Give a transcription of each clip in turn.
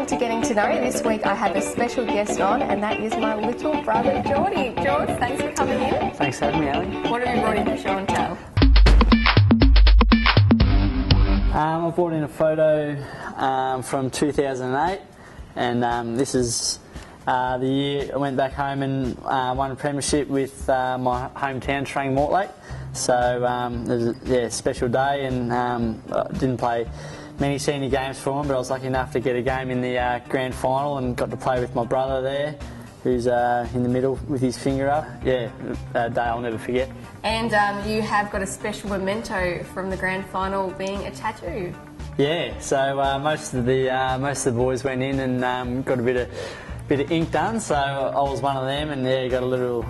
welcome to Getting to Know. This week I have a special guest on, and that is my little brother, Jordie. George, thanks for coming in. Thanks for having me, Ali. What have you brought in for show and tell? I brought in a photo from 2008, and this is the year I went back home and won a premiership with my hometown, Trang Mortlake. So it was a special day, and I didn't play many senior games for him, but I was lucky enough to get a game in the grand final and got to play with my brother there, who's in the middle with his finger up. Yeah, a day I'll never forget. And you have got a special memento from the grand final being a tattoo. Yeah, so most of the boys went in and got a bit of ink done, so I was one of them, and yeah, got a little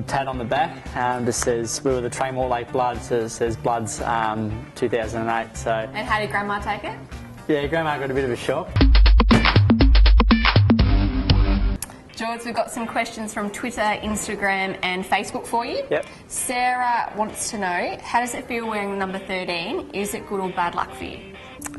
tat on the back. Just says we were the Trang Mortlake Bloods, so it says Bloods 2008. So. And how did Grandma take it? Yeah, Grandma got a bit of a shock. George, we've got some questions from Twitter, Instagram and Facebook for you. Yep. Sarah wants to know, how does it feel wearing number 13? Is it good or bad luck for you?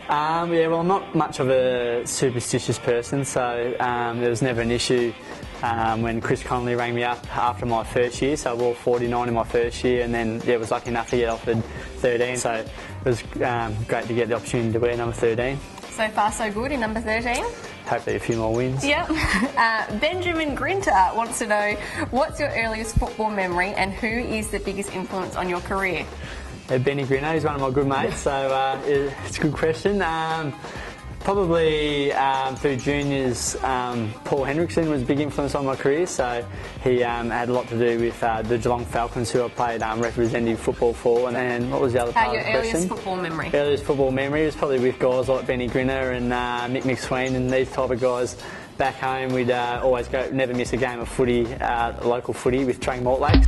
Yeah, well, I'm not much of a superstitious person, so there was never an issue when Chris Connolly rang me up after my first year. So I wore 49 in my first year, and then yeah, was lucky enough to get offered 13. So it was great to get the opportunity to wear number 13. So far so good in number 13? Hopefully a few more wins. Yep. Benjamin Grinter wants to know, what's your earliest football memory and who is the biggest influence on your career? Benny Grinter, he's one of my good mates, so it's a good question. Probably through juniors, Paul Henriksen was a big influence on my career, so he had a lot to do with the Geelong Falcons, who I played representative football for. And then what was the other part of the question? Your earliest football memory? Earliest football memory was probably with guys like Benny Grinter and Mick McSween and these type of guys. Back home, we'd always go, never miss a game of footy, local footy with Trang Mortlake.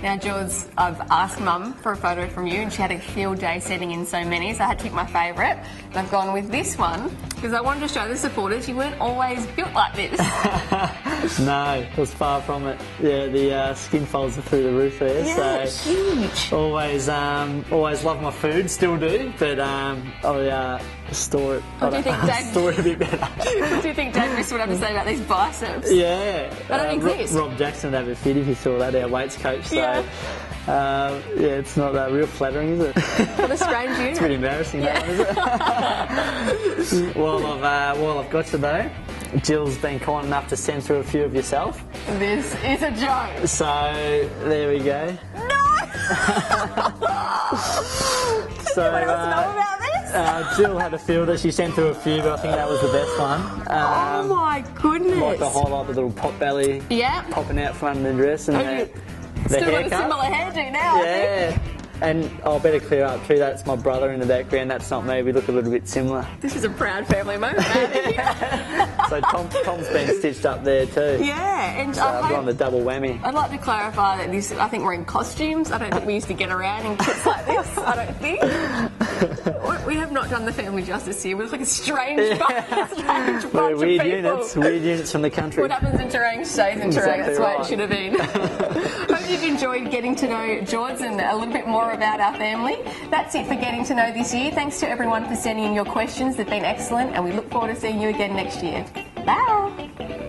Now, George, I've asked Mum for a photo from you, and she had a field day sending in so many, so I had to pick my favourite. And I've gone with this one because I wanted to show the supporters you weren't always built like this. No, it was far from it. Yeah, the skin folds are through the roof there. Yeah, so huge. Always love my food, still do, but I store it. What do you think, Dad? Store it a bit better. What do you think Dad Bristol would have to say about these biceps? Yeah, I don't exist. Rob Jackson would have a fit if he saw that, our weights coach. So yeah, it's not real flattering, is it? What a strange unit. It's pretty embarrassing, that one, is it? While I've got you though, Jill's been kind enough to send through a few of yourself. This is a joke. So there we go. No! So, anyone else know about this? Jill had a fielder. She sent through a few, but I think that was the best one. Oh my goodness! Like to highlight the little pot belly, popping out from under the dress, and the still haircut. got a similar hairdo now. Yeah. I think. And I'll better clear up too, that's my brother in the background, that's not me, we look a little bit similar. This is a proud family moment. So Tom's been stitched up there too. Yeah, and so I've gone the double whammy. I'd like to clarify that this, I think we're in costumes. I don't think we used to get around in kits like this, I don't think. We have not done the family justice here. We look like a strange bunch of weird people. Weird units from the country. What happens in Terang stays in Terang, that's the way it should have been. Hope you've enjoyed getting to know George and a little bit more about our family. That's it for Getting to Know this year. Thanks to everyone for sending in your questions. They've been excellent, and we look forward to seeing you again next year. Bye!